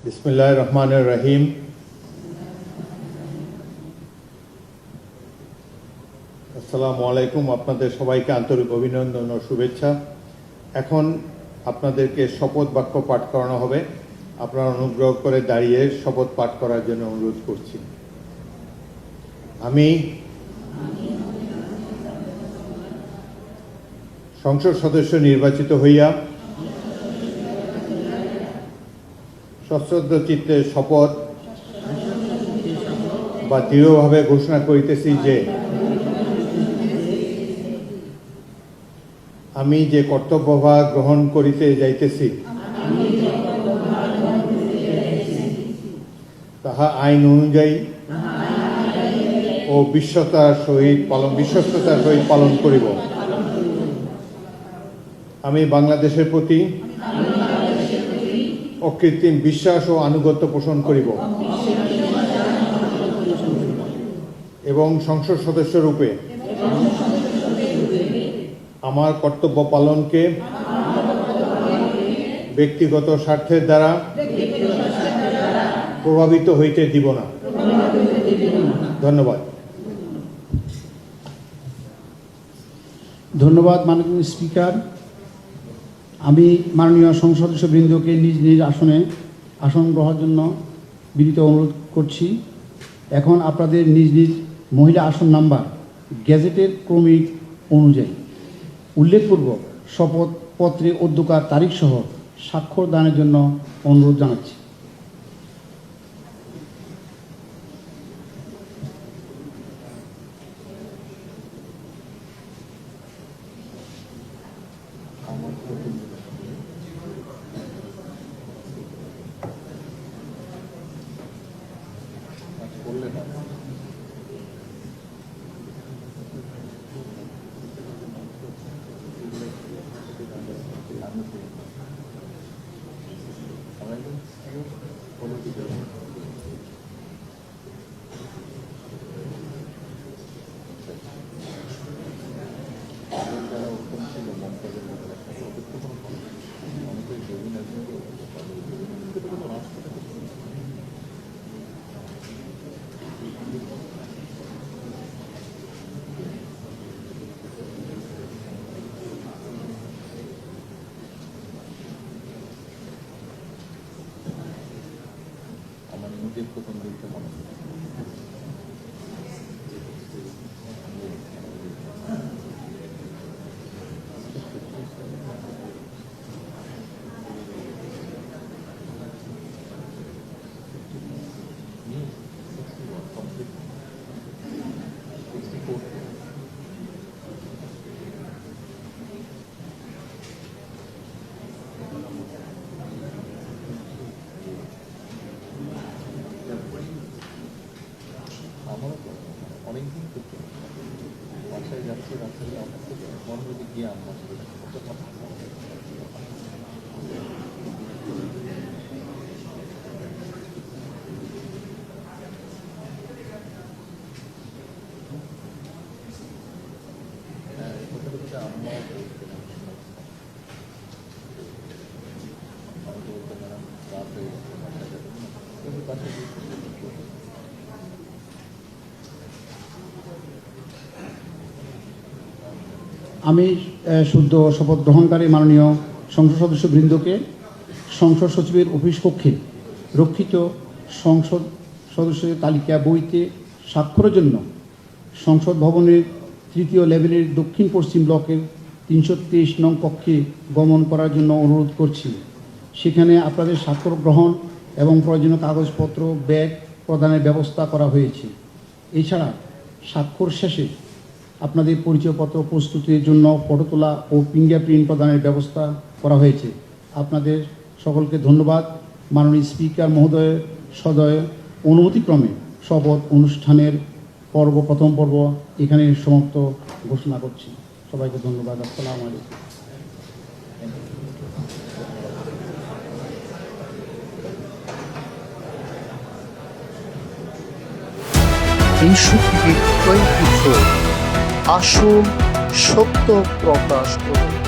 বিসমিল্লাহির রহমানির রহিম। আসসালামু আলাইকুম। আপনাদের সবাইকে আন্তরিক অভিনন্দন ও শুভেচ্ছা। এখন আপনাদেরকে শপথ বাক্য পাঠ করানো হবে। আপনারা অনুগ্রহ করে দাঁড়িয়ে শপথ পাঠ করার জন্য অনুরোধ করছি। আমি সংসদ সদস্য নির্বাচিত হইয়া সশ্রদ্ধ চিত্তে শপথ বা দৃঢ়ভাবে ঘোষণা করিতেছি যে আমি যে কর্তব্যভার গ্রহণ করিতে যাইতেছি তাহা আইন অনুযায়ী ও বিশ্বস্ততার সহিত পালন করিব। আমি বাংলাদেশের প্রতি অকৃত্রিম বিশ্বাস ও আনুগত্য পোষণ করিব এবং সংসদ সদস্য রূপে আমার কর্তব্য পালনকে ব্যক্তিগত স্বার্থের দ্বারা প্রভাবিত হইতে দিব না। ধন্যবাদ। ধন্যবাদ মাননীয় স্পিকার। আমি মাননীয় সংসদ সদস্যবৃন্দকে নিজ নিজ আসন গ্রহণের জন্য বিনীত অনুরোধ করছি। এখন আপনাদের নিজ নিজ মহিলা আসন নাম্বার গেজেটের ক্রমিক অনুযায়ী উল্লেখপূর্বক শপথপত্রে অধ্যকার তারিখ সহ স্বাক্ষর দানের জন্য অনুরোধ জানাচ্ছি। প্রথম দিকটা মনে অনেকদিন থেকে বাসায় যাচ্ছি, রাস্তায় অনেক থেকে মন যদি গিয়ে আনলাম আমি শুদ্ধ শপথ গ্রহণকারী মাননীয় সংসদ সদস্যবৃন্দকে সংসদ সচিবের অফিস কক্ষে রক্ষিত সংসদ সদস্যের তালিকা বইতে স্বাক্ষরের জন্য সংসদ ভবনের 3য় লেভেলের দক্ষিণ পশ্চিম ব্লকের 323 নং কক্ষে গমন করার জন্য অনুরোধ করছি। সেখানে আপনাদের স্বাক্ষর গ্রহণ এবং প্রয়োজনীয় কাগজপত্র ব্যাগ প্রদানের ব্যবস্থা করা হয়েছে। এছাড়া স্বাক্ষর শেষে আপনাদের পরিচয়পত্র প্রস্তুতির জন্য ফটো তোলা ও ফিঙ্গারপ্রিন্ট প্রদানের ব্যবস্থা করা হয়েছে। আপনাদের সকলকে ধন্যবাদ। মাননীয় স্পিকার মহোদয়ের সদয় অনুমতিক্রমে শপথ অনুষ্ঠানের প্রথম পর্ব এখানে সমাপ্ত ঘোষণা করছি। সবাইকে ধন্যবাদ। আসসালামু আলাইকুম। আসুন সত্য প্রকাশ করুন।